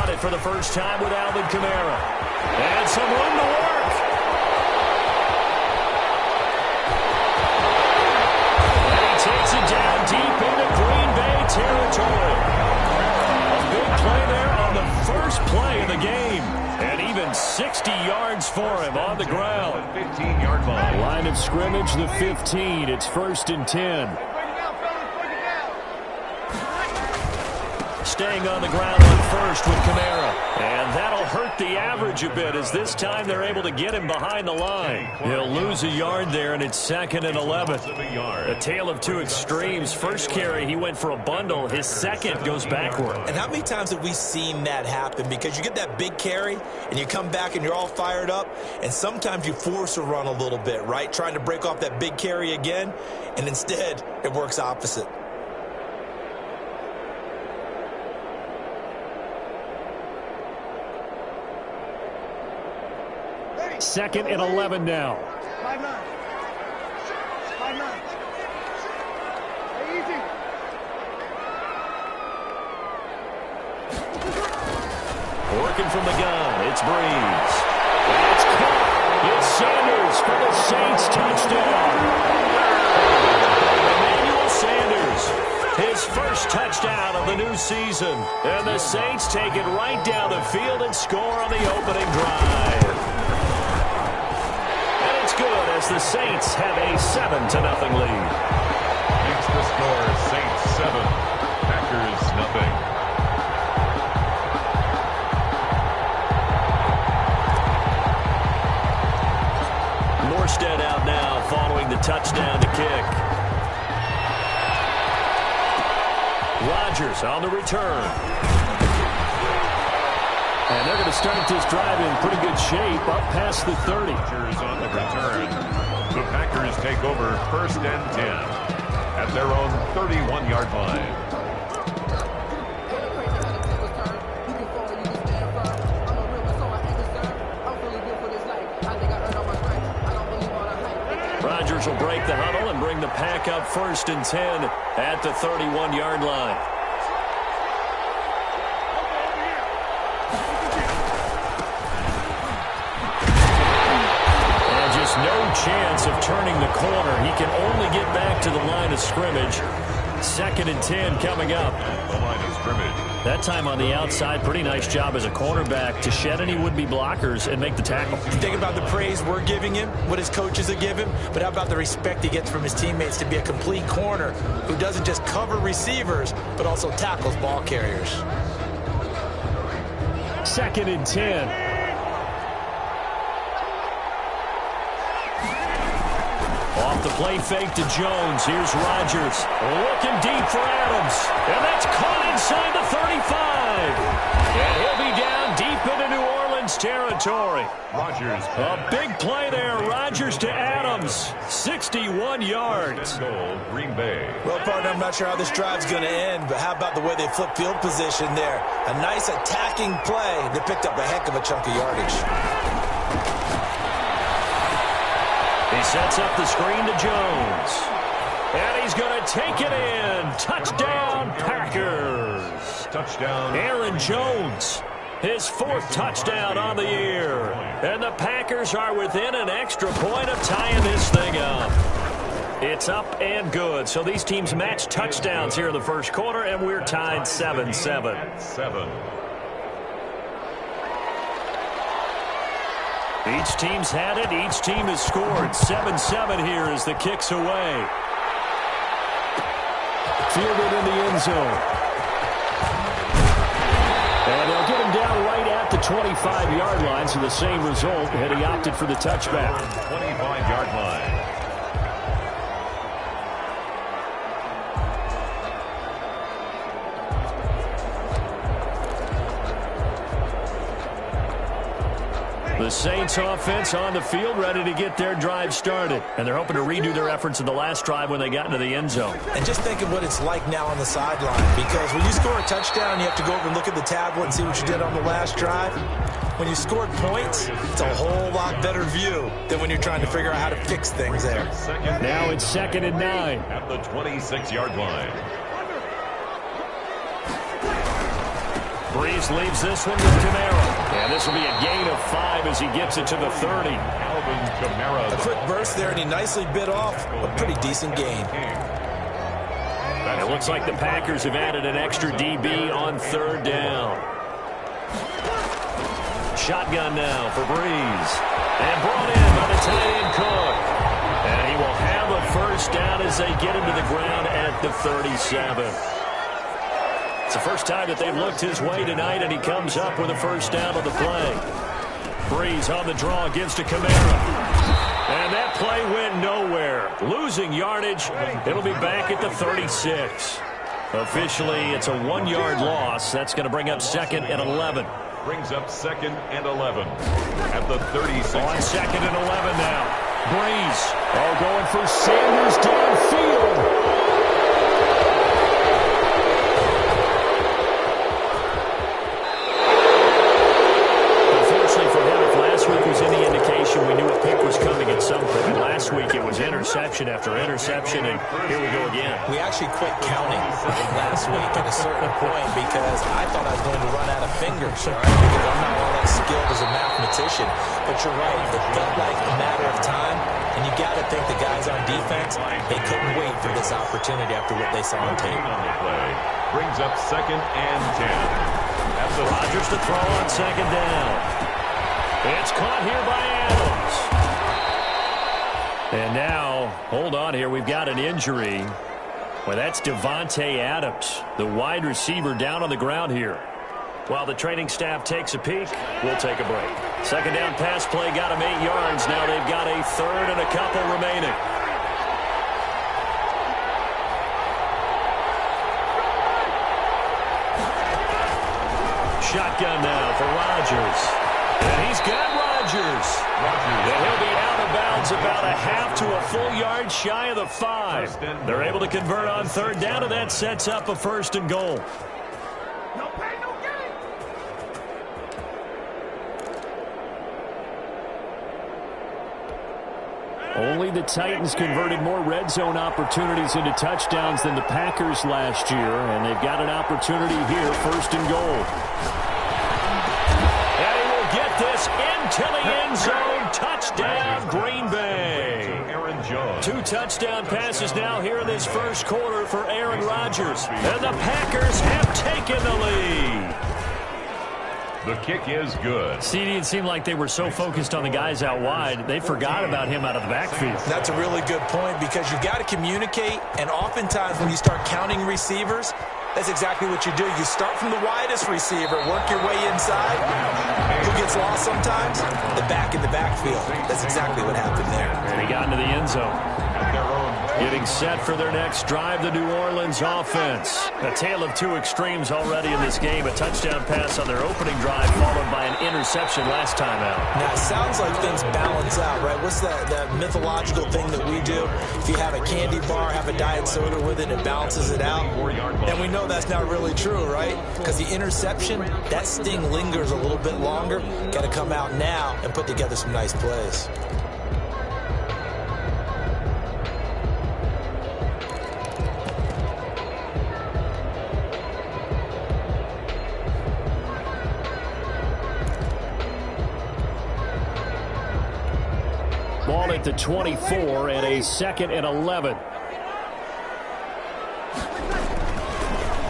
run it for the first time with Alvin Kamara. And some room to work. And he takes it down deep into Green Bay territory. A big play there on the first play of the game. And even 60 yards for him on the ground. 15-yard line. Line of scrimmage, the 15. It's 1st and 10. Staying on the ground on first with Kamara. And that'll hurt the average a bit as this time they're able to get him behind the line. He'll lose a yard there, and it's 2nd and 11. A tale of two extremes. First carry, he went for a bundle. His second goes backward. And how many times have we seen that happen? Because you get that big carry, and you come back, and you're all fired up, and sometimes you force a run a little bit, right? Trying to break off that big carry again, and instead it works opposite. 2nd and 11 now. 5-9. 5-9. Easy. Working from the gun, it's Breeze. It's caught. It's Sanders for the Saints touchdown. Emmanuel Sanders, his first touchdown of the new season. And the Saints take it right down the field and score on the opening drive. Good as the Saints have a 7-0 lead. Makes the score Saints 7, Packers nothing. Morstead out now following the touchdown to kick. Rodgers on the return. And they're going to start this drive in pretty good shape, up past the 30. Rodgers on the return. The Packers take over 1st and 10 at their own 31-yard line. Rodgers will break the huddle and bring the pack up 1st and 10 at the 31-yard line. No chance of turning the corner. He can only get back to the line of scrimmage. 2nd and 10 coming up. The line of scrimmage. That time on the outside, pretty nice job as a cornerback to shed any would-be blockers and make the tackle. Think about the praise we're giving him, what his coaches are giving, but how about the respect he gets from his teammates to be a complete corner who doesn't just cover receivers, but also tackles ball carriers. 2nd and 10. Off the play fake to Jones. Here's Rodgers. Looking deep for Adams. And that's caught inside the 35. And he'll be down deep into New Orleans territory. Rodgers. A big play there. Rodgers to Adams. 61 yards. Goal, Green Bay. Well, partner, I'm not sure how this drive's going to end, but how about the way they flip field position there? A nice attacking play. They picked up a heck of a chunk of yardage. He sets up the screen to Jones. And he's going to take it in. Touchdown, Packers. Touchdown. Aaron Jones, his 4th touchdown on the year. And the Packers are within an extra point of tying this thing up. It's up and good. So these teams match touchdowns here in the first quarter, and we're tied 7-7. 7. Each team's had it. Each team has scored. 7-7 here as the kick's away. Fielded in the end zone. And they'll get him down right at the 25-yard line, so the same result had he opted for the touchback. 25-yard line. The Saints offense on the field, ready to get their drive started. And they're hoping to redo their efforts in the last drive when they got into the end zone. And just think of what it's like now on the sideline, because when you score a touchdown, you have to go over and look at the tablet and see what you did on the last drive. When you scored points, it's a whole lot better view than when you're trying to figure out how to fix things there. Now it's 2nd and 9. At the 26-yard line. Breeze leaves this one with Kamara. And this will be a gain of 5 as he gets it to the 30. Alvin Kamara. A quick burst there, and he nicely bit off a pretty decent gain. It looks like the Packers have added an extra DB on 3rd down. Shotgun now for Breeze. And brought in by the tight end Cook. And he will have a first down as they get him to the ground at the 37. It's the first time that they've looked his way tonight, and he comes up with a first down on the play. Breeze on the draw, gives to Kamara. And that play went nowhere. Losing yardage. It'll be back at the 36. Officially, it's a 1-yard loss. That's going to bring up 2nd and 11. Brings up 2nd and 11 at the 36. On 2nd and 11 now. Breeze. Oh, going for Sanders downfield. We knew a pick was coming at some point. Last week it was interception after interception, and here we go again. We actually quit counting last week at a certain point because I thought I was going to run out of fingers, all right? Because I'm not all that skilled as a mathematician. But you're right, it felt like a matter of time, and you got to think the guys on defense, they couldn't wait for this opportunity after what they saw on tape. Brings up 2nd and 10. That's the Rodgers to throw on 2nd down. It's caught here by Adams. And now, hold on here, we've got an injury. Well, that's Davante Adams, the wide receiver down on the ground here. While the training staff takes a peek, we'll take a break. 2nd down pass play got him 8 yards. Now they've got a 3rd and a couple remaining. Shotgun now for Rodgers. And he's got Rodgers. And he'll be out of bounds about a half to a full yard shy of the 5. They're able to convert on 3rd down, and that sets up a 1st and goal. No pay, no gain. Only the Titans converted more red zone opportunities into touchdowns than the Packers last year, and they've got an opportunity here, 1st and goal. This into the end zone. Touchdown, Green Bay. 2 touchdown passes now here in this 1st quarter for Aaron Rodgers. And the Packers have taken the lead. The kick is good. CD, it seemed like they were so focused on the guys out wide, they forgot about him out of the backfield. That's a really good point because you've got to communicate, and oftentimes when you start counting receivers, that's exactly what you do. You start from the widest receiver, work your way inside. Who gets lost sometimes? The back in the backfield. That's exactly what happened there. And he got into the end zone. Getting set for their next drive, the New Orleans offense. A tale of 2 extremes already in this game. A touchdown pass on their opening drive, followed by an interception last time out. Now, it sounds like things balance out, right? What's that mythological thing that we do? If you have a candy bar, have a diet soda with it, it balances it out. And we know that's not really true, right? Because the interception, that sting lingers a little bit longer. Got to come out now and put together some nice plays. Ball at the 24 and a 2nd and 11.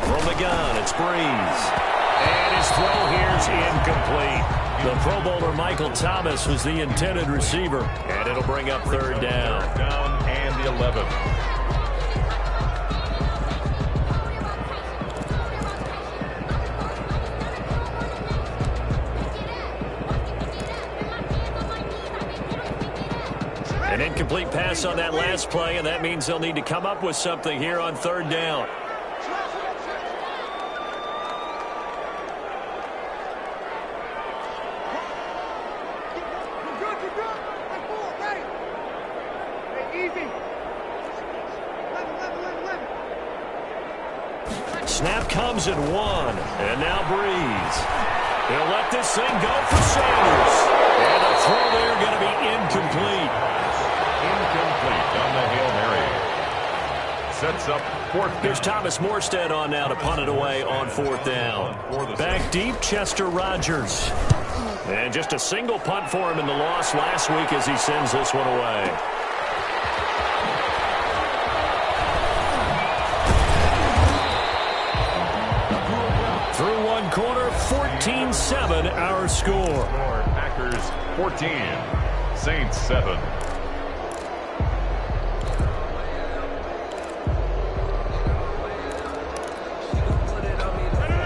From the gun, it's Breeze. And his throw here's incomplete. The Pro Bowler Michael Thomas was the intended receiver. And it'll bring up 3rd down. Down and 11. An incomplete pass on that last play, and that means they'll need to come up with something here on 3rd down. Snap comes at 1, and now Breeze. He'll let this thing go for Sanders. And the throw there going to be incomplete. Incomplete on the Hail Mary. sets up fourth down. Here's Thomas Morstead on now to punt it away on fourth down. Back deep, Chester Rogers. And just a single punt for him in the loss last week as he sends this one away. Through one quarter, 14-7 our score. Packers 14, Saints 7.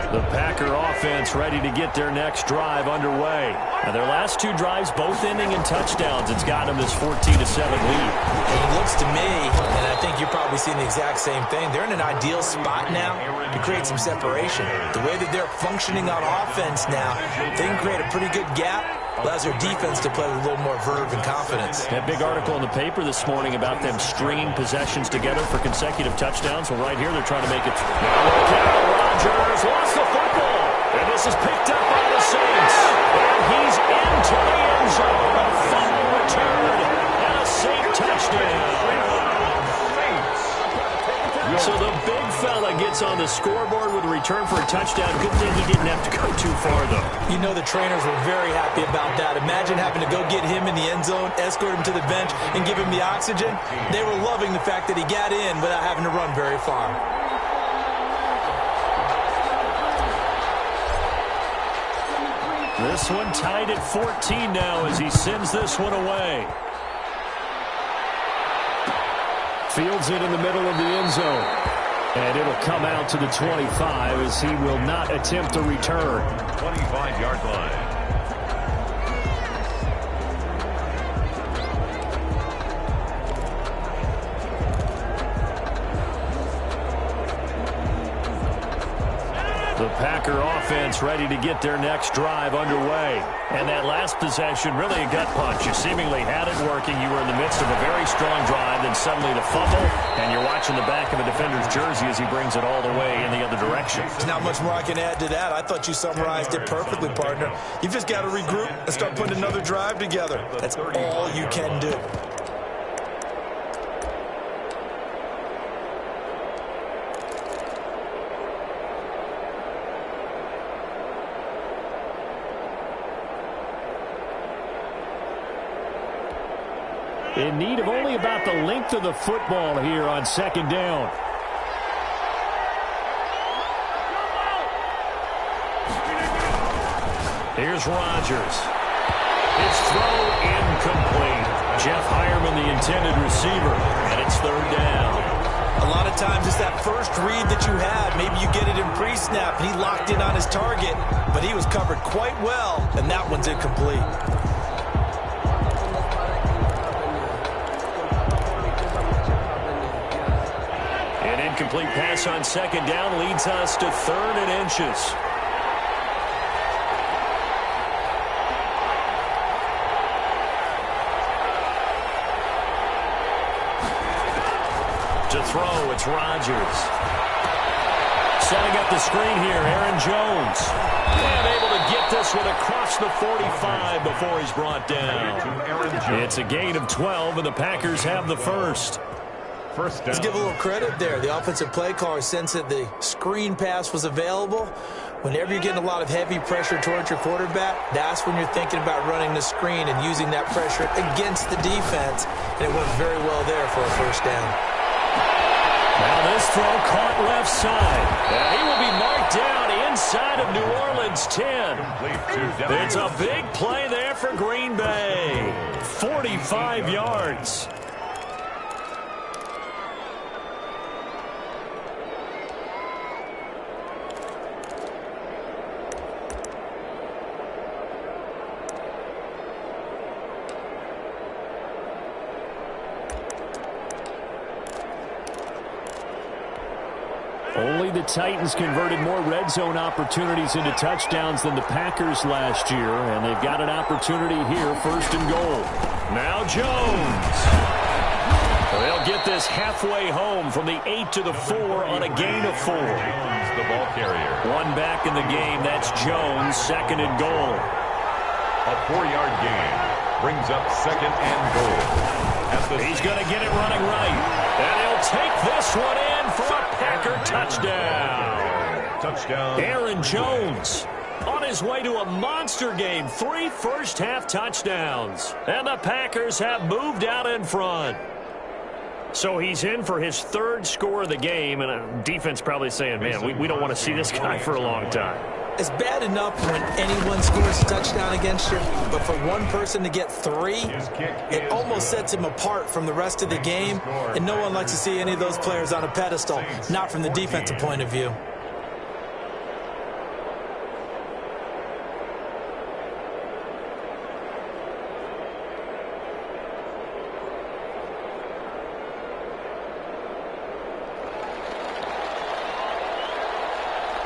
The Packer offense ready to get their next drive underway. Now their last two drives both ending in touchdowns. It's got them this 14-7 lead. It looks to me, and I think you're probably seeing the exact same thing, they're in an ideal spot now to create some separation. The way that they're functioning on offense now, they can create a pretty good gap. Allows their defense to play with a little more verve and confidence. That big article in the paper this morning about them stringing possessions together for consecutive touchdowns. Well, right here they're trying to make it. Now look out, Rodgers lost the football. And this is picked up by the Saints. And he's into the end zone. A fumble return and a Saint touchdown. So the big fella gets on the scoreboard with a return for a touchdown. Good thing he didn't have to go too far, though. You know the trainers were very happy about that. Imagine having to go get him in the end zone, escort him to the bench, and give him the oxygen. They were loving the fact that he got in without having to run very far. This one tied at 14 now as he sends this one away. Fields it in the middle of the end zone. And it'll come out to the 25 as he will not attempt a return. 25-yard line. The Packer offense ready to get their next drive underway. And that last possession, really a gut punch. You seemingly had it working. You were in the midst of a very strong drive, then suddenly the fumble, and you're watching the back of a defender's jersey as he brings it all the way in the other direction. There's not much more I can add to that. I thought you summarized it perfectly, partner. You've just got to regroup and start putting another drive together. That's all you can do. In need of only about the length of the football here on second down. Here's Rodgers. His throw incomplete. Jeff Hireman, the intended receiver, and it's third down. A lot of times it's that first read that you had. Maybe you get it in pre-snap, and he locked in on his target, but he was covered quite well, and that one's incomplete. Complete pass on second down leads us to third and inches. To throw, it's Rodgers. Setting up the screen here, Aaron Jones. And able to get this one across the 45 before he's brought down. It's a gain of 12, and the Packers have the first. Let's give a little credit there. The offensive play caller sensed that the screen pass was available. Whenever you're getting a lot of heavy pressure towards your quarterback, that's when you're thinking about running the screen and using that pressure against the defense. And it went very well there for a first down. Now this throw caught left side. And he will be marked down inside of New Orleans 10. It's a big play there for Green Bay. 45 yards. Only the Titans converted more red zone opportunities into touchdowns than the Packers last year, and they've got an opportunity here, first and goal. Now Jones. They'll get this halfway home from the 8 to the 4 on a gain of 4. Jones, the ball carrier. One back in the game. That's Jones, second and goal. A 4-yard gain brings up second and goal. He's going to get it running right, and he'll take this one in. Touchdown. Touchdown. Aaron Jones on his way to a monster game. 3 first-half touchdowns. And the Packers have moved out in front. So he's in for his 3rd score of the game, and defense probably saying, man, we don't want to see this guy for a long time. It's bad enough when anyone scores a touchdown against you, but for one person to get 3, it almost sets him apart from the rest of the game, and no one likes to see any of those players on a pedestal, not from the defensive point of view.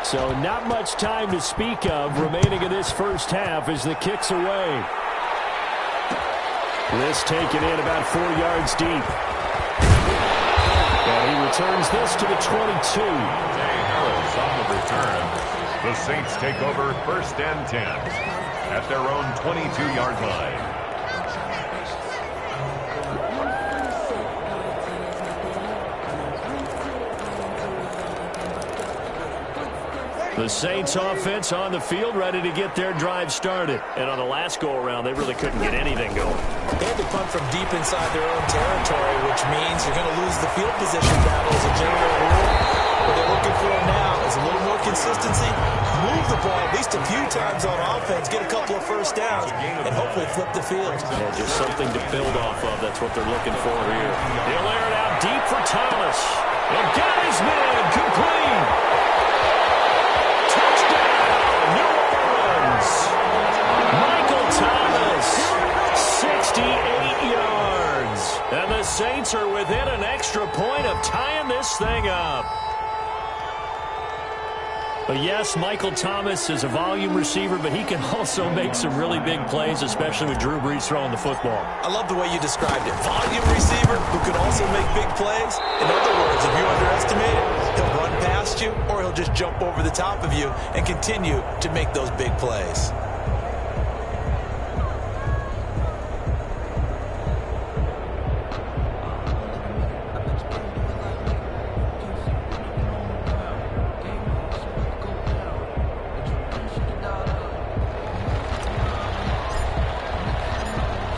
So not much time to speak of remaining in this first half as the kick's away. This taken in about 4 yards deep. And he returns this to the 22. Jay Harris on the return. The Saints take over 1st and 10 at their own 22-yard line. The Saints offense on the field, ready to get their drive started. And on the last go-around, they really couldn't get anything going. They had to punt from deep inside their own territory, which means you're going to lose the field position battle as a general rule. What they're looking for now is a little more consistency, move the ball at least a few times on offense, get a couple of first downs, and hopefully flip the field. Yeah, just something to build off of. That's what they're looking for here. He'll air it out deep for Thomas. And got his man complete. Thomas, 68 yards. And the Saints are within an extra point of tying this thing up. But yes, Michael Thomas is a volume receiver, but he can also make some really big plays, especially with Drew Brees throwing the football. I love the way you described it. Volume receiver who can also make big plays. In other words, if you underestimate it, he'll run past you or he'll just jump over the top of you and continue to make those big plays.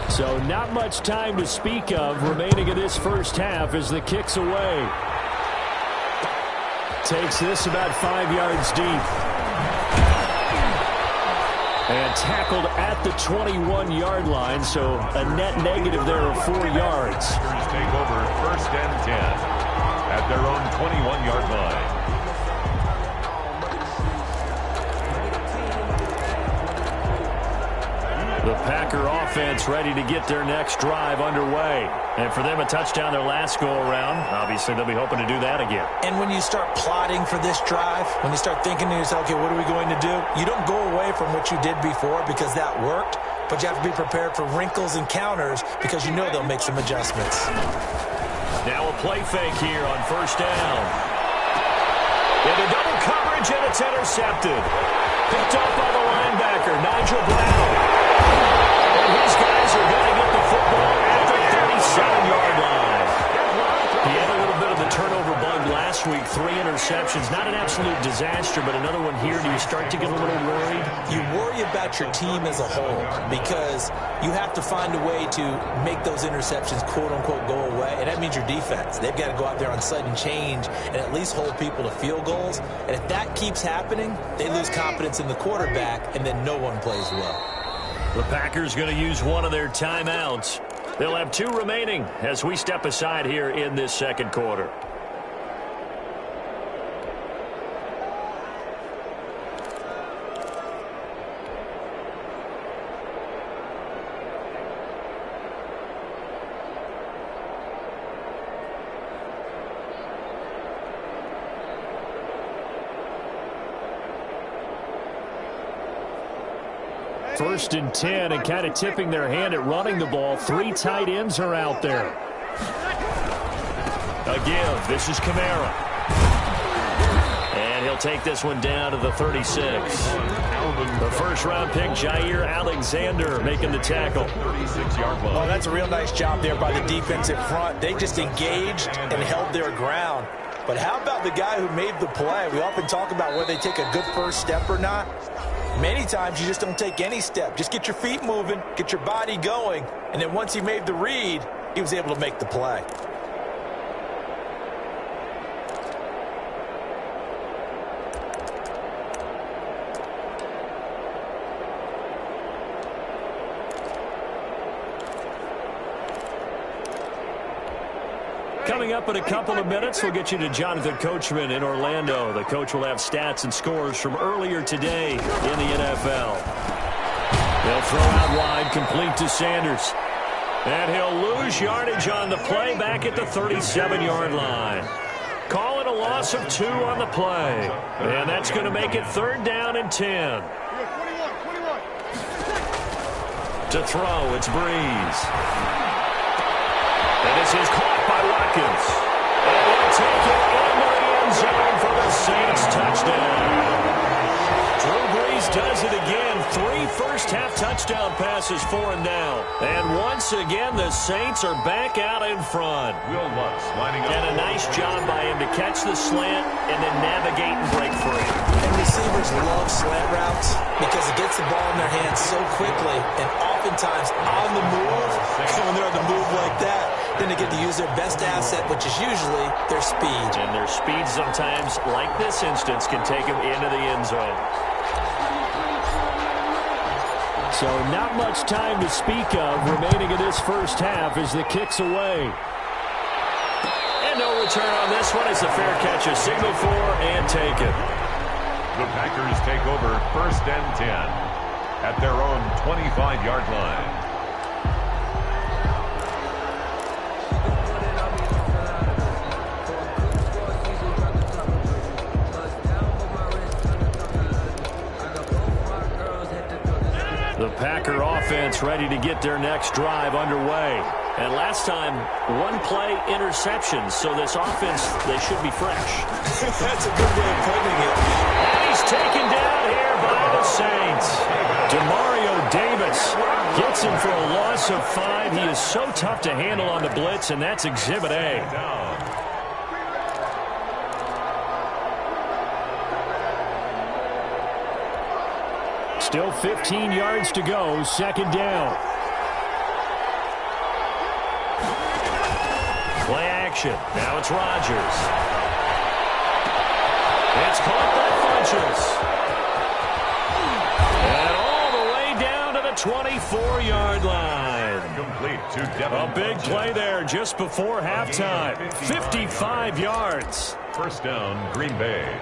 So not much time to speak of remaining in this first half as the kick's away. Takes this about 5 yards deep. And tackled at the 21-yard line, so a net negative there of 4 yards. Take over 1st and 10 at their own 21-yard line. The Packer offense ready to get their next drive underway. And for them, a touchdown their last go-around. Obviously, they'll be hoping to do that again. And when you start plotting for this drive, when you start thinking to yourself, okay, what are we going to do? You don't go away from what you did before because that worked, but you have to be prepared for wrinkles and counters because you know they'll make some adjustments. Now a play fake here on 1st down. Into double coverage, and it's intercepted. Picked up by the linebacker, Nigel Brown. And his guys are going to get the football at the 37-yard line. He had a little bit of the turnover bug last week, 3 interceptions. Not an absolute disaster, but another one here. Do you start to get a little worried? You worry about your team as a whole because you have to find a way to make those interceptions, quote-unquote, go away, and that means your defense. They've got to go out there on sudden change and at least hold people to field goals. And if that keeps happening, they lose confidence in the quarterback, and then no one plays well. The Packers going to use one of their timeouts. They'll have 2 remaining as we step aside here in this second quarter. First and 10, and kind of tipping their hand at running the ball. 3 tight ends are out there. A give. This is Kamara. And he'll take this one down to the 36. The first-round pick, Jair Alexander, making the tackle. 36-yard line. Well, that's a real nice job there by the defensive front. They just engaged and held their ground. But how about the guy who made the play? We often talk about whether they take a good first step or not. Many times you just don't take any step. Just get your feet moving, get your body going, and then once he made the read, he was able to make the play. Coming up in a couple of minutes, we'll get you to Jonathan Coachman in Orlando. The coach will have stats and scores from earlier today in the NFL. He'll throw out wide, complete to Sanders. And he'll lose yardage on the play back at the 37-yard line. Call it a loss of 2 on the play. And that's going to make it 3rd down and 10. To throw, it's Breeze. And this is caught by Watkins. And he'll take it into the end zone for the Saints touchdown. Drew Brees does it again. 3 first-half touchdown passes for him now. And once again, the Saints are back out in front. Will Lutz lining up. And a nice job by him to catch the slant and then navigate and break free. And receivers love slant routes because it gets the ball in their hands so quickly and oftentimes on the move. And when they're on the move like that, then they get to use their best asset, which is usually their speed. And their speed sometimes, like this instance, can take them into the end zone. So not much time to speak of remaining in this first half as the kick's away. And no return on this one. It's a fair catch, a signal for, and take it. The Packers take over 1st and 10 at their own 25-yard line. The Packer offense ready to get their next drive underway. And last time, 1-play interception. So this offense, they should be fresh. That's a good way of putting it. And he's taken down here by the Saints. Demario Davis gets him for a loss of 5. He is so tough to handle on the blitz, and that's Exhibit A. Still 15 yards to go, 2nd down. Play action. Now it's Rodgers. It's caught by Funchess. And all the way down to the 24-yard line. Complete to Devin. A big play there just before halftime. 55 yards. 1st down, Green Bay.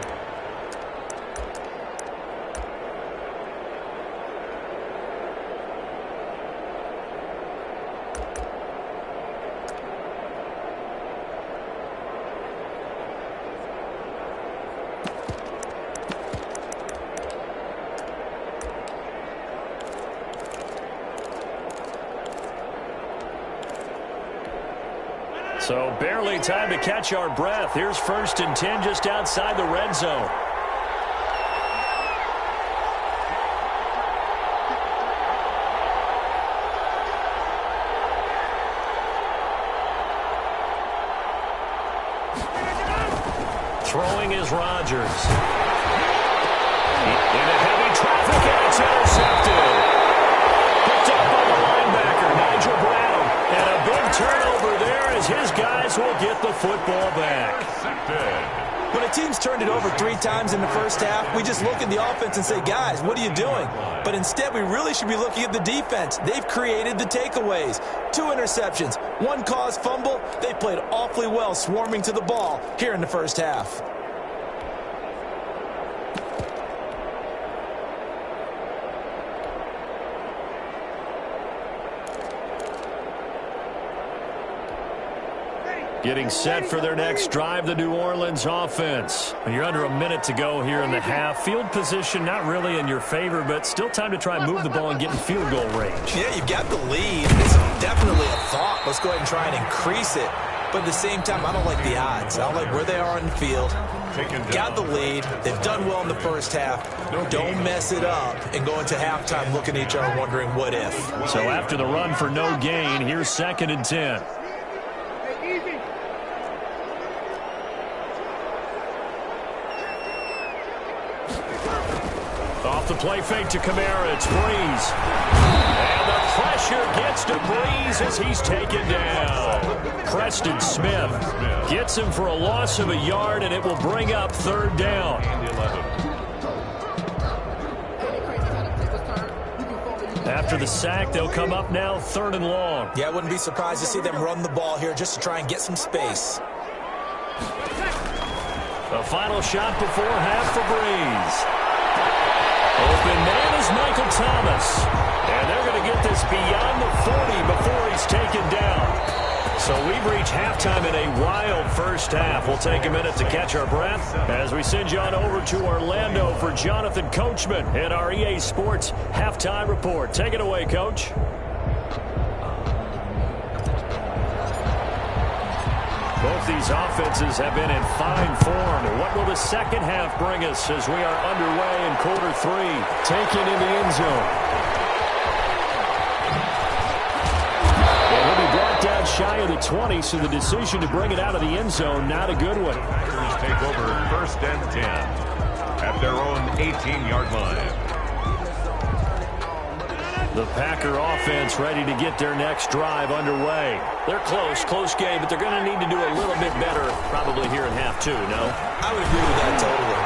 So barely time to catch our breath. Here's 1st and 10 just outside the red zone. Throwing is Rodgers. Into heavy traffic, and it's intercepted. Picked up by the linebacker, Nigel Brown. And a big turnover there as his guys will get the football back. When a team's turned it over 3 times in the first half, we just look at the offense and say, guys, what are you doing? But instead, we really should be looking at the defense. They've created the takeaways. 2 interceptions, 1 caused fumble. They played awfully well swarming to the ball here in the first half. Getting set for their next drive, the New Orleans offense. You're under a minute to go here in the half. Field position not really in your favor, but still time to try and move the ball and get in field goal range. Yeah, you've got the lead. It's definitely a thought. Let's go ahead and try and increase it. But at the same time, I don't like the odds. I don't like where they are on the field. Got the lead. They've done well in the first half. Don't mess it up and go into halftime looking at each other wondering what if. So after the run for no gain, here's 2nd and 10. Off the play fake to Kamara, it's Breeze. And the pressure gets to Breeze as he's taken down. Preston Smith gets him for a loss of a yard, and it will bring up third down. After the sack, they'll come up now third and long. Yeah, I wouldn't be surprised to see them run the ball here just to try and get some space. The final shot before half for Breeze. Open man is Michael Thomas. And they're going to get this beyond the 40 before he's taken down. So we've reached halftime in a wild first half. We'll take a minute to catch our breath as we send you on over to Orlando for Jonathan Coachman in our EA Sports Halftime Report. Take it away, Coach. Both these offenses have been in fine form. What will the second half bring us as we are underway in quarter three? Taken in the end zone. And he'll be brought down shy of the 20, so the decision to bring it out of the end zone, not a good one. Packers take over first and 10 at their own 18-yard line. The Packer offense ready to get their next drive underway. They're close game, but they're going to need to do a little bit better probably here in half two, no? I would agree with that totally.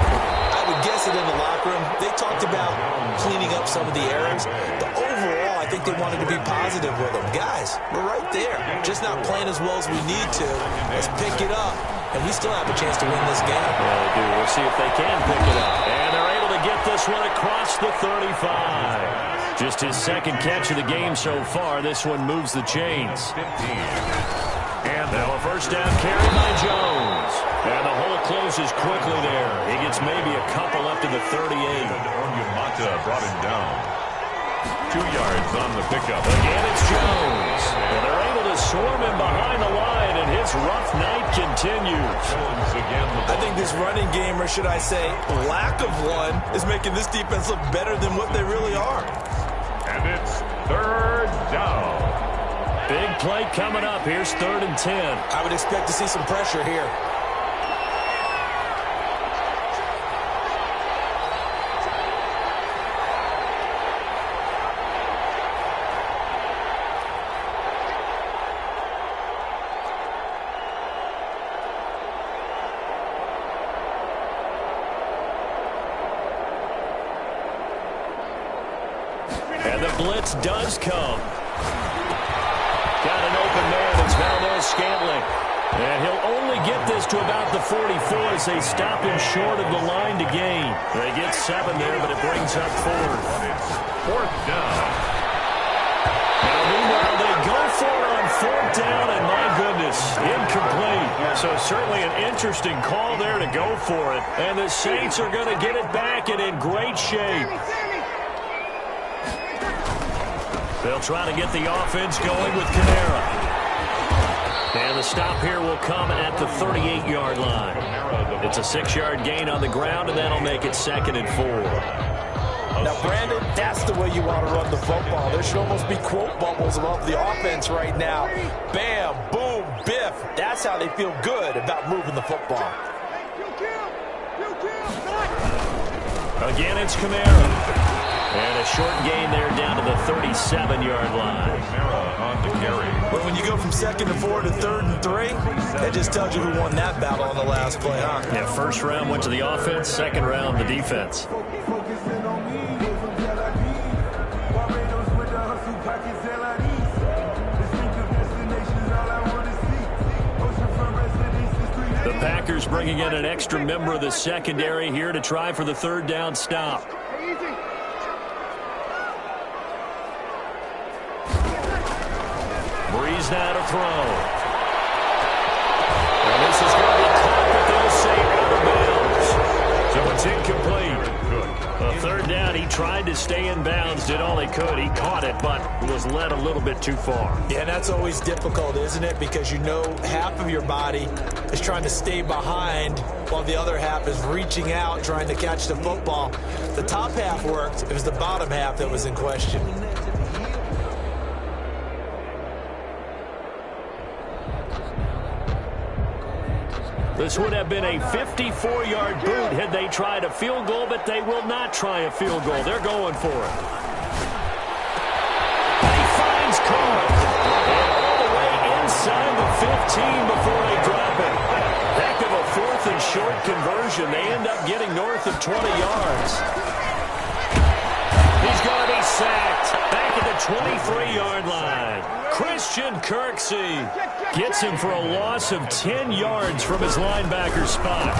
I would guess it in the locker room. They talked about cleaning up some of the errors, but overall, I think they wanted to be positive with them. Guys, we're right there. Just not playing as well as we need to. Let's pick it up, and we still have a chance to win this game. Yeah, they do. We'll see if they can pick it up. And they're able to get this one across the 35. Just his second catch of the game so far. This one moves the chains. 15. And now a first down carry by Jones. And the hole closes quickly there. He gets maybe a couple up to the 38. Onyemata brought him down. 2 yards on the pickup. Again, it's Jones. And they're able to swarm him behind the line, and his rough night continues. Jones again. I think this running game, or should I say lack of one, is making this defense look better than what they really are. And it's third down. Big play coming up. Here's 3rd and 10. I would expect to see some pressure here. And the blitz does come. Got an open man. It's Valdez-Scantling. And he'll only get this to about the 44 as they stop him short of the line to gain. They get 7 there, but it brings up 4th. It's 4th down. Now, meanwhile, they go for it on 4th down, and my goodness, incomplete. So certainly an interesting call there to go for it. And the Saints are going to get it back and in great shape. They'll try to get the offense going with Kamara. And the stop here will come at the 38-yard line. It's a 6-yard gain on the ground, and that'll make it 2nd and 4. Now, Brandon, that's the way you want to run the football. There should almost be quote bubbles above the offense right now. Bam, boom, biff. That's how they feel good about moving the football. Again, it's Kamara. And a short gain there down to the 37-yard line. Kamara on the carry. But when you go from 2nd and 4 to 3rd and 3, that just tells you who won that battle on the last play, huh? Yeah, first round went to the offense, second round the defense. The Packers bringing in an extra member of the secondary here to try for the 3rd down stop. Breeze now to throw. And this is going to be caught, but they'll say out of bounds. So it's incomplete. A 3rd down, he tried to stay in bounds, did all he could. He caught it, but was led a little bit too far. Yeah, and that's always difficult, isn't it? Because you know half of your body is trying to stay behind while the other half is reaching out, trying to catch the football. The top half worked. It was the bottom half that was in question. This would have been a 54-yard boot had they may try a field goal, but they will not try a field goal. They're going for it. And he finds Carr. And all the way inside the 15 before they drop it. Heck of a 4th and short conversion. They end up getting north of 20 yards. He's going to be sacked. Back at the 23-yard line. Christian Kirksey gets him for a loss of 10 yards from his linebacker spot.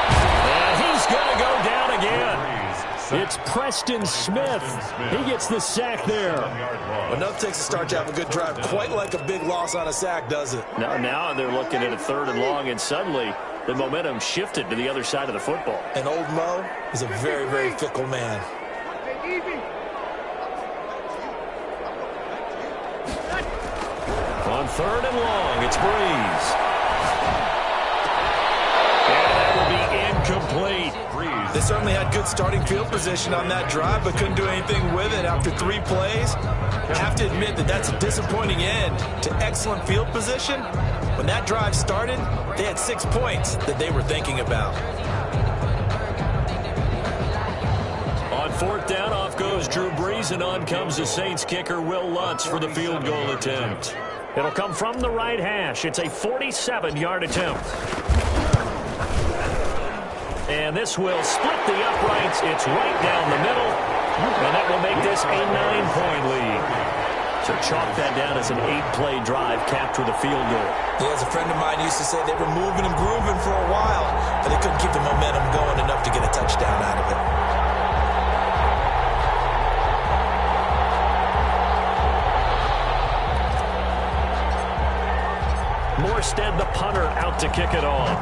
And he's going to go down again. It's Preston Smith. He gets the sack there. Enough takes a start to have a good drive. Quite like a big loss on a sack, does it? Now they're looking at a 3rd and long, and suddenly the momentum shifted to the other side of the football. And old Mo is a very, very fickle man. On 3rd and long, it's Breeze. And that will be incomplete. They certainly had good starting field position on that drive, but couldn't do anything with it after 3 plays. I have to admit that that's a disappointing end to excellent field position. When that drive started, they had 6 points that they were thinking about. On 4th down, off goes Drew Brees, and on comes the Saints kicker, Will Lutz, for the field goal attempt. It'll come from the right hash. It's a 47-yard attempt. And this will split the uprights. It's right down the middle. And that will make this a 9-point lead. So chalk that down as an 8-play drive, capped with a field goal. Yeah, as a friend of mine used to say, they were moving and grooving for a while, but they couldn't keep the momentum going enough to get a touchdown out of it. Morstead, the punter, out to kick it off.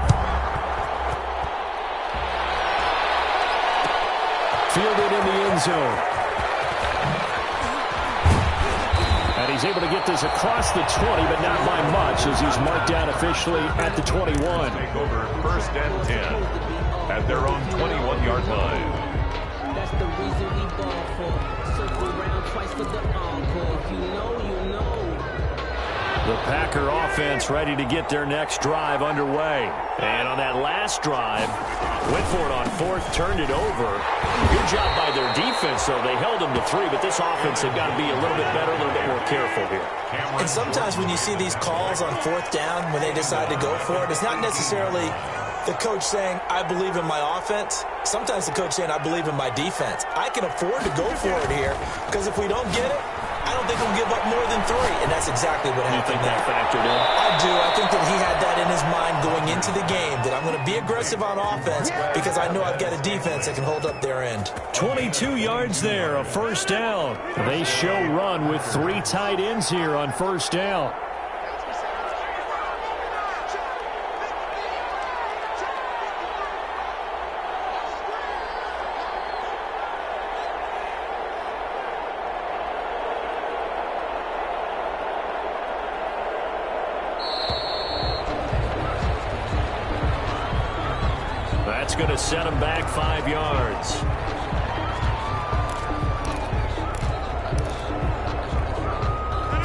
Fielded in the end zone. And he's able to get this across the 20, but not by much, as he's marked down officially at the 21. Take over 1st and 10 at their own 21-yard line. That's the reason we ball for. Circle around twice for the encore. If you know, you know. The Packer offense ready to get their next drive underway. And on that last drive, went for it on 4th, turned it over. Good job by their defense, though. They held them to 3, but this offense has got to be a little bit better, a little bit more careful here. And sometimes when you see these calls on 4th down, when they decide to go for it, it's not necessarily the coach saying, I believe in my offense. Sometimes the coach saying, I believe in my defense. I can afford to go for it here, because if we don't get it, I don't think we'll give up more than 3, and that's exactly what happened. You think that factored in? I do. I think that he had that in his mind going into the game, that I'm going to be aggressive on offense because I know I've got a defense that can hold up their end. 22 yards there, a 1st down. They show run with 3 tight ends here on 1st down. That's going to set him back 5 yards.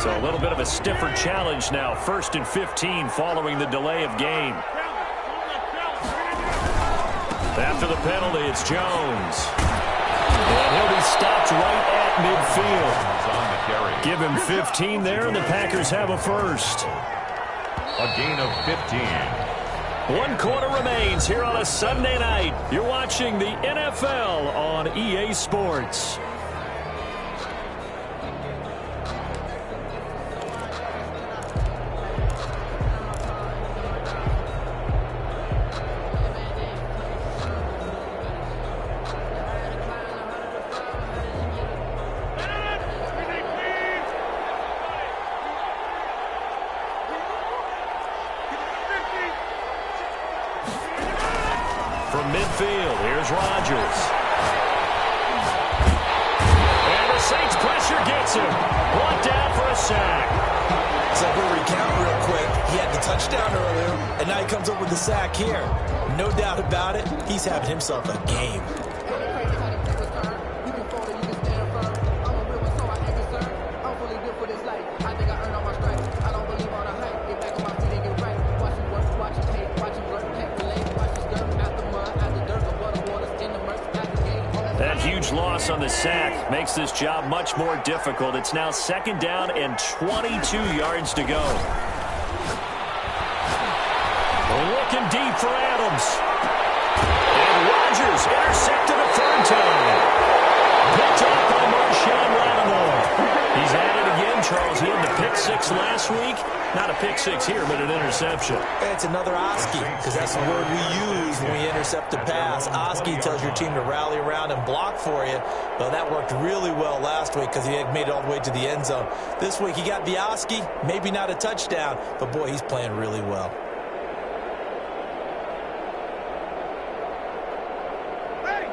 So a little bit of a stiffer challenge now. 1st and 15 following the delay of game. After the penalty, it's Jones. And he'll be stopped right at midfield. Give him 15 there, and the Packers have a 1st. A gain of 15. 1 quarter remains here on a Sunday night. You're watching the NFL on EA Sports. From midfield, here's Rodgers. And the Saints pressure gets him. Brought down for a sack. So we'll recount real quick. He had the touchdown earlier, and now he comes up with the sack here. No doubt about it, he's having himself a game. Chargers' loss on the sack makes this job much more difficult. It's now 2nd down and 22 yards to go. Looking deep for Adams. And Rodgers intercepted a 3rd time. Picked up by Marshawn Lattimore. He's at it again, Charles. He had the pick 6 last week. Not a pick 6 here, but an interception. It's another Oski, because that's the word we use when we intercept a pass. Oski tells your team to rally around and block for you. Well, that worked really well last week because he had made it all the way to the end zone. This week he got the Oski, maybe not a touchdown, but boy, he's playing really well.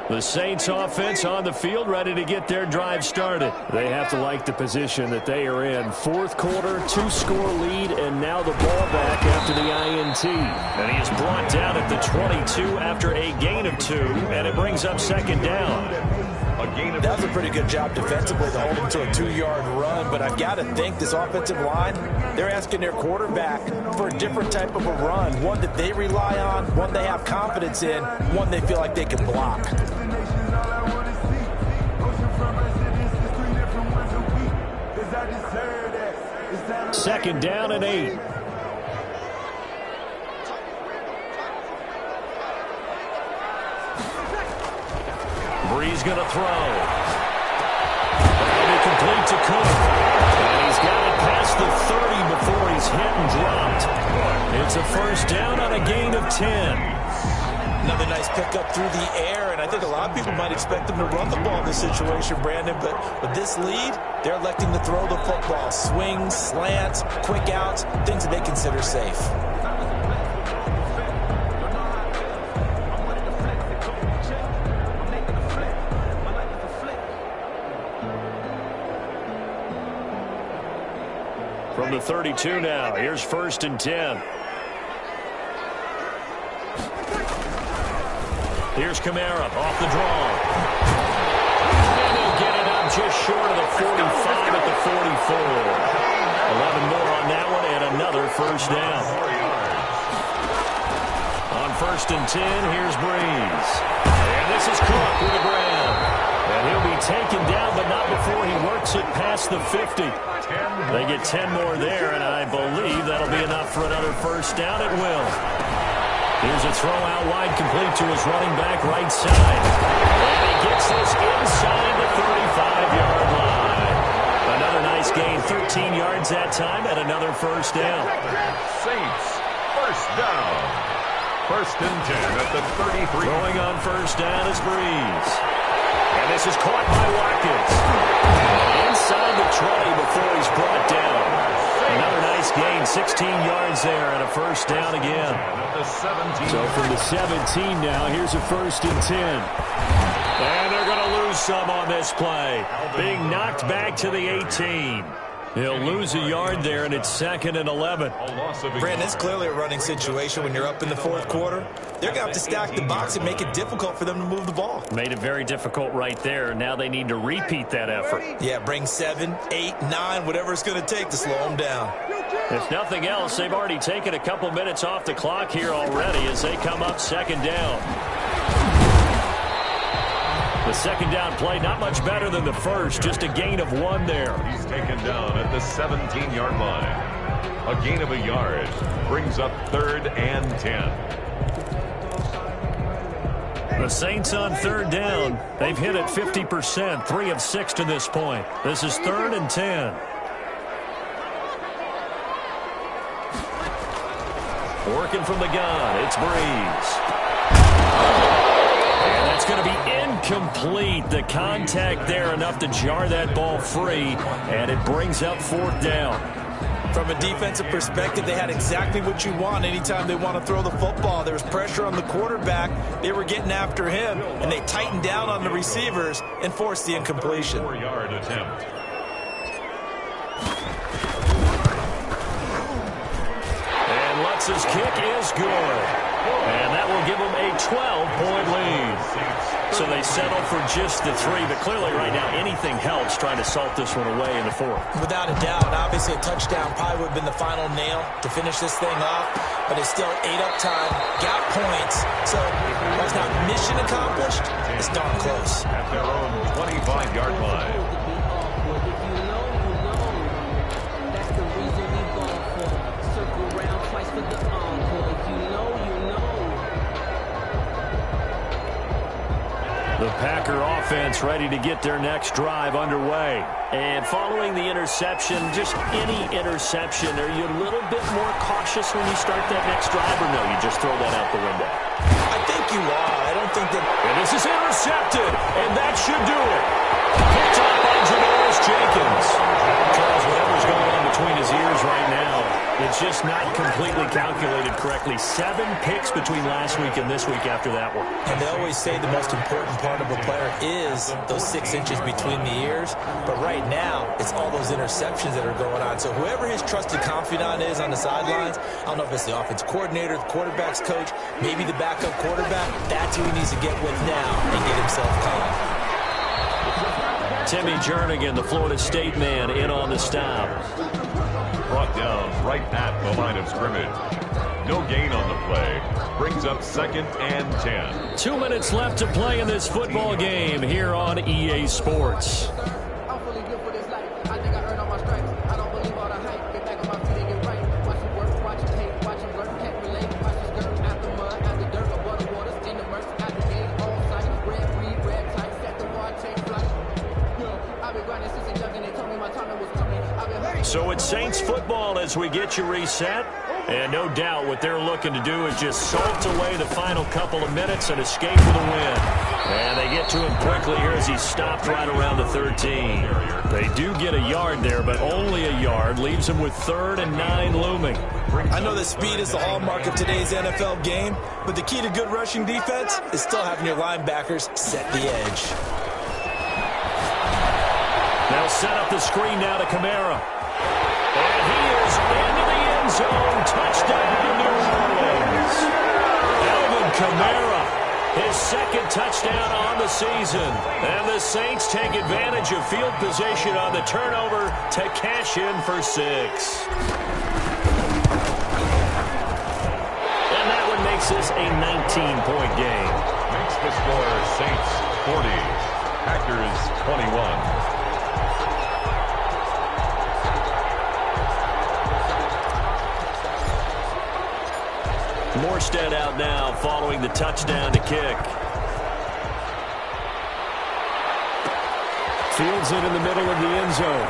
The Saints offense on the field, ready to get their drive started. They have to like the position that they are in. 4th quarter, 2-score lead, and now the ball back after the INT. And he is brought down at the 22 after a gain of 2, and it brings up 2nd down. That was a pretty good job defensively to hold him to a 2-yard run, but I've got to think this offensive line, they're asking their quarterback for a different type of a run, one that they rely on, one they have confidence in, one they feel like they can block. 2nd down and 8. Breeze going to throw. And he complete to Cook. And he's got it past the 30 before he's hit and dropped. It's a 1st down on a gain of 10. Another nice pickup through the air, and I think a lot of people might expect them to run the ball in this situation, Brandon, but with this lead, they're electing to throw the football. Swings, slants, quick outs, things that they consider safe. From the 32 now, here's 1st and 10. Here's Kamara off the draw. And he'll get it up just short of the 45 at the 44. 11 more on that one and another 1st down. On 1st and 10, here's Breeze. And this is Cook with a grab. And he'll be taken down, but not before he works it past the 50. They get 10 more there, and I believe that'll be enough for another 1st down. It will. Here's a throw out wide, complete to his running back right side. And he gets this inside the 35-yard line. Another nice gain, 13 yards that time, and another 1st down. Saints, 1st down. 1st and 10 at the 33. Throwing on 1st down is Breeze. And this is caught by Watkins. Inside the 20 before he's brought down. Another nice gain, 16 yards there, and a 1st down again. So from the 17 now, here's a 1st and 10. And they're going to lose some on this play. Being knocked back to the 18. He'll lose a yard there, and it's 2nd and 11. Brandon, it's clearly a running situation when you're up in the 4th quarter. They're going to have to stack the box and make it difficult for them to move the ball. Made it very difficult right there. Now they need to repeat that effort. Yeah, bring 7, 8, 9, whatever it's going to take to slow them down. If nothing else, they've already taken a couple minutes off the clock here already as they come up 2nd down. The 2nd down play, not much better than the 1st, just a gain of 1 there. He's taken down at the 17-yard line. A gain of a yard brings up 3rd and 10. The Saints on 3rd down. They've hit it 50%, 3 of 6 to this point. This is 3rd and 10. Working from the gun, it's Breeze. And that's going to be incomplete. The contact there enough to jar that ball free, and it brings up 4th down. From a defensive perspective, they had exactly what you want anytime they want to throw the football. There was pressure on the quarterback. They were getting after him, and they tightened down on the receivers and forced the incompletion. 4-yard attempt. And Lutz's kick is good. And that will give them a 12-point lead. So they settle for just the 3, but clearly right now anything helps trying to salt this one away in the 4th. Without a doubt, obviously a touchdown probably would have been the final nail to finish this thing off, but it's still 8 up time, got points. So that's not mission accomplished, it's darn close. At their own 25-yard line. If you know, you know. That's the reason we ball for. Circle round twice for the encore. If you know, you know. The Packer offense ready to get their next drive underway. And following the interception, just any interception, are you a little bit more cautious when you start that next drive, or no, you just throw that out the window? I think you are. I don't think that... And this is intercepted, and that should do it. Picked up by Janoris Jenkins. Charles, whatever's going on between his ears right now, it's just not completely calculated correctly. 7 picks between last week and this week after that one. And they always say the most important part of a player is those 6 inches between the ears. But right now, it's all those interceptions that are going on. So whoever his trusted confidant is on the sidelines, I don't know if it's the offense coordinator, the quarterback's coach, maybe the backup quarterback, that's who he needs to get with now and get himself calm. Timmy Jernigan, the Florida State man, in on the stop. Brought down right at the line of scrimmage. No gain on the play. Brings up 2nd and 10. 2 minutes left to play in this football game here on EA Sports. I'm fully good for this life. I think I earned all my stripes. I don't believe all the hype. Get back on my feet and get right. Watch it work, watch it tape, watch it work. Can't relate. Watch the skirt, out the mud, out the dirt, above the waters, in the mercy, out the game, on sight. Red, breed, red, tight, set the bar, take flight. I've been grinding since a young and they told me my time was coming. So it's Saints football as we get you reset. And no doubt what they're looking to do is just salt away the final couple of minutes and escape with a win. And they get to him quickly here as he's stopped right around the 13. They do get a yard there, but only a yard. Leaves him with 3rd and 9 looming. I know that speed is the hallmark of today's NFL game, but the key to good rushing defense is still having your linebackers set the edge. They'll set up the screen now to Kamara. And he is into the end zone. Touchdown, New Orleans. Alvin Kamara, his 2nd touchdown on the season. And the Saints take advantage of field position on the turnover to cash in for 6. And that one makes this a 19-point game. Makes the score Saints 40. Packers 21. Morstead out now following the touchdown to kick. Fields it in the middle of the end zone.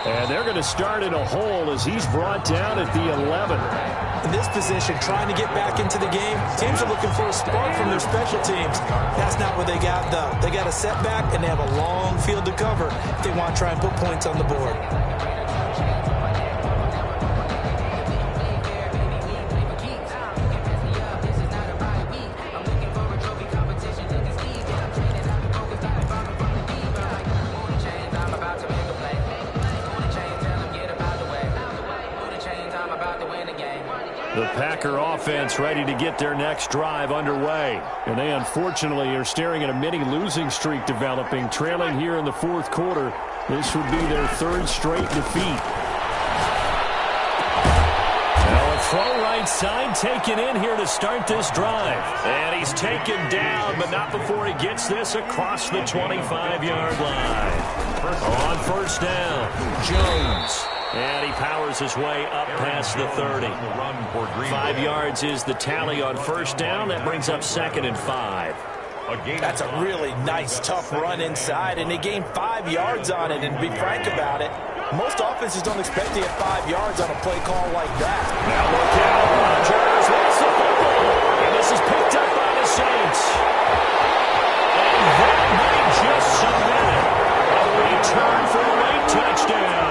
And they're going to start in a hole as he's brought down at the 11. In this position, trying to get back into the game, teams are looking for a spark from their special teams. That's not what they got, though. They got a setback, and they have a long field to cover if they want to try and put points on the board. The Packer offense ready to get their next drive underway. And they unfortunately are staring at a mini losing streak developing, trailing here in the 4th quarter. This would be their 3rd straight defeat. Now a throw right side taken in here to start this drive. And he's taken down, but not before he gets this across the 25-yard line. On 1st down, Jones. And he powers his way up past the 30. 5 yards is the tally on 1st down. That brings up 2nd and 5. That's a really nice, tough run inside, and they gained 5 yards on it. And to be frank about it, most offenses don't expect to get 5 yards on a play call like that. Now look out, Rodgers. That's the football. And this is picked up by the Saints. And that may just submit it. A return for a late touchdown.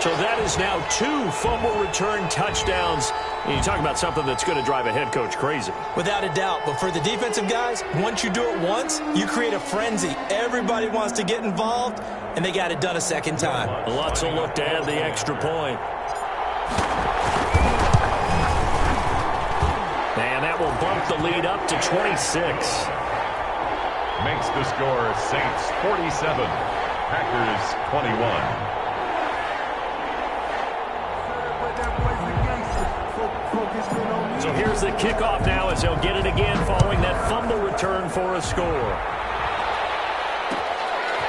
So that is now 2 fumble return touchdowns. And you talk about something that's going to drive a head coach crazy. Without a doubt. But for the defensive guys, once you do it once, you create a frenzy. Everybody wants to get involved, and they got it done a 2nd time. Lots of look to add the extra point. And that will bump the lead up to 26. Makes the score Saints 47, Packers 21. So here's the kickoff now as they'll get it again following that fumble return for a score.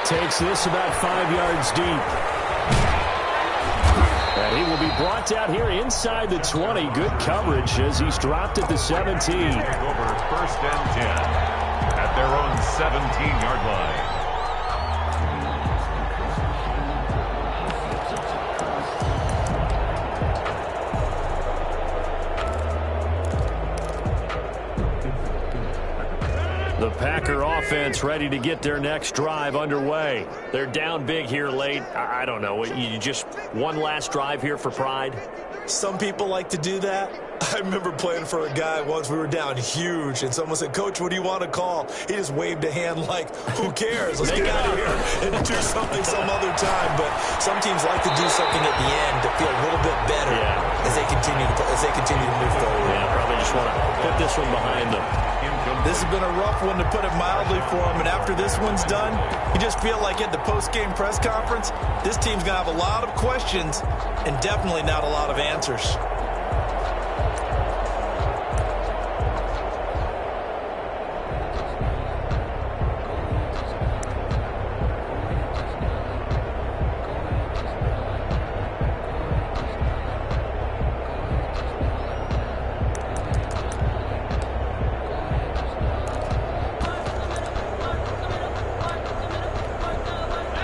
Takes this about 5 yards deep. And he will be brought down here inside the 20. Good coverage as he's dropped at the 17. Over 1st and 10 at their own 17-yard line. The Packer offense ready to get their next drive underway. They're down big here late. I don't know. You just one last drive here for pride? Some people like to do that. I remember playing for a guy once. We were down huge, and someone said, "Coach, what do you want to call?" He just waved a hand like, "Who cares? Let's get out of here and do something some other time." But some teams like to do something at the end to feel a little bit better as they continue to move forward. Yeah, probably just want to put this one behind them. This has been a rough one, to put it mildly, for them. And after this one's done, you just feel like at the post-game press conference, this team's going to have a lot of questions and definitely not a lot of answers.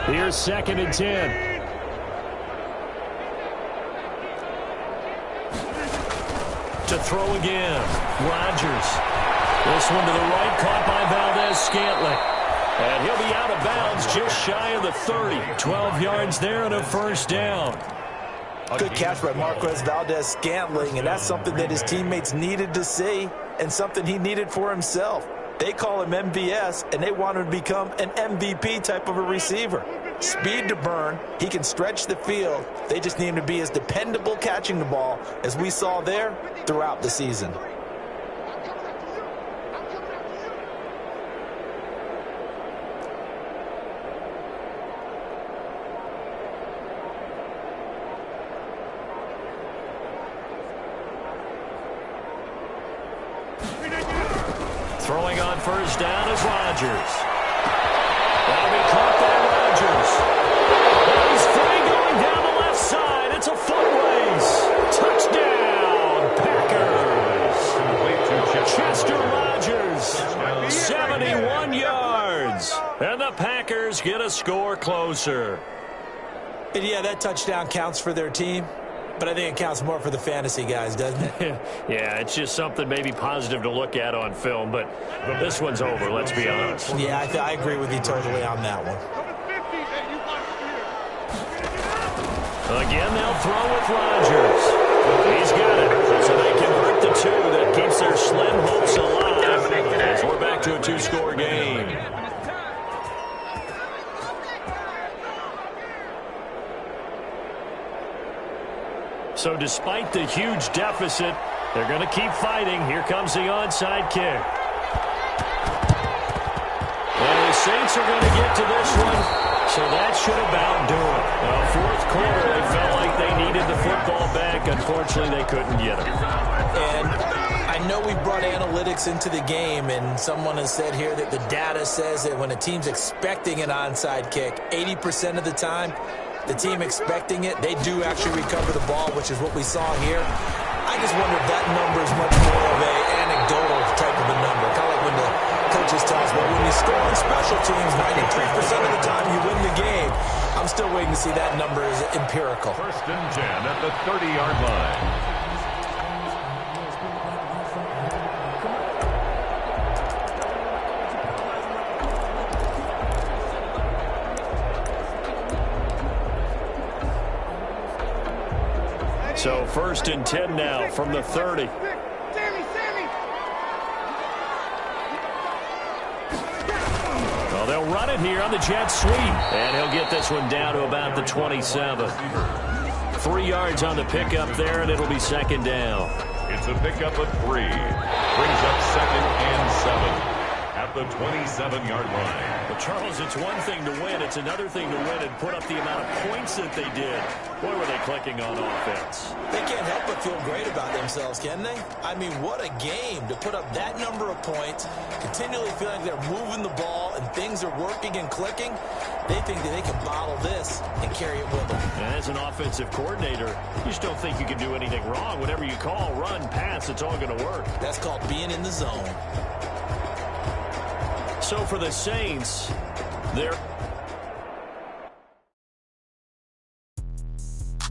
Here's 2nd and 10. To throw again. Rodgers. This one to the right, caught by Valdez-Scantling. And he'll be out of bounds just shy of the 30. 12 yards there and a 1st down. Good catch by Marquez Valdez-Scantling, and that's something that his teammates needed to see and something he needed for himself. They call him MVS, and they want him to become an MVP type of a receiver. Speed to burn. He can stretch the field. They just need him to be as dependable catching the ball as we saw there throughout the season. Throwing on 1st down is Rodgers. That'll be caught by Rodgers. And he's free going down the left side. It's a foot race. Touchdown, Packers. Chester Rogers, 71 yards. And the Packers get a score closer. And yeah, that touchdown counts for their team. But I think it counts more for the fantasy guys, doesn't it? Yeah, it's just something maybe positive to look at on film, but this one's over, let's be honest. Yeah, I agree with you totally on that one. Again, they'll throw with Rodgers. He's got it, so they convert the 2. That keeps their slim hopes alive as we're back to a 2-score game. So despite the huge deficit, they're going to keep fighting. Here comes the onside kick. And the Saints are going to get to this one, so that should about do it. Well, 4th quarter, they felt like they needed the football back. Unfortunately, they couldn't get it. And I know we brought analytics into the game, and someone has said here that the data says that when a team's expecting an onside kick, 80% of the time, the team expecting it, they do actually recover the ball, which is what we saw here. I just wonder if that number is much more of an anecdotal type of a number. Kind of like when the coaches tell us, well, when you score on special teams, 93% of the time you win the game. I'm still waiting to see that number is empirical. 1st and 10 at the 30-yard line. So 1st and 10 now from the 30. Well, they'll run it here on the jet sweep. And he'll get this one down to about the 27. 3 yards on the pickup there, and it'll be 2nd down. It's a pickup of 3. Brings up 2nd and 7. at the 27-yard line. Well, Charles, it's one thing to win. It's another thing to win and put up the amount of points that they did. Boy, were they clicking on offense. They can't help but feel great about themselves, can they? I mean, what a game to put up that number of points, continually feeling they're moving the ball and things are working and clicking. They think that they can bottle this and carry it with them. And as an offensive coordinator, you just don't think you can do anything wrong. Whatever you call, run, pass, it's all going to work. That's called being in the zone. So for the Saints, they're...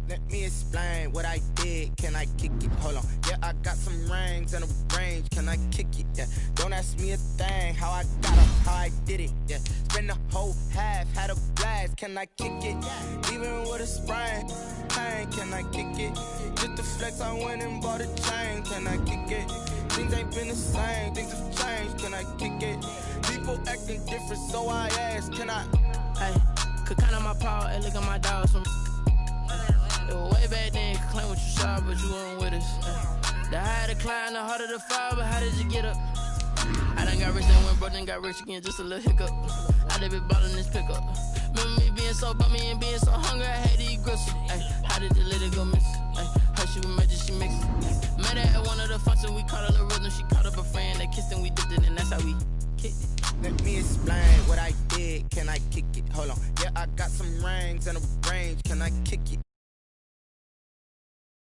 Let me explain what I did. Can I kick it? Hold on. Yeah, I got some rings and a range. Can I kick it? Yeah. Don't ask me a thing. How I got up, how I did it. Yeah. Spend the whole half, had a blast. Can I kick it? Even with a sprain. Pain, can I kick it? Just the flex, I went and bought a chain. Can I kick it? Things ain't been the same. Things have changed. Can I kick it? People acting different, so I ask. Can I? Hey, could count on my power and look at my dogs from. Way back then, could claim what you saw, but you weren't with us. The higher the climb, the harder the fall, but how did you get up? I done got rich and went broke, then got rich again, just a little hiccup. I done been ballin' this pickup. Remember me being so bummy and being so hungry, I had to eat gristle. Ay, how did the lady go miss? Her she was magic, she mixed. Met her at one of the functions, we caught a little rhythm, she caught up a friend, they kissed and we dipped it, and that's how we kicked it. Let me explain what I did. Can I kick it? Hold on. Yeah, I got some rings and a range. Can I kick it?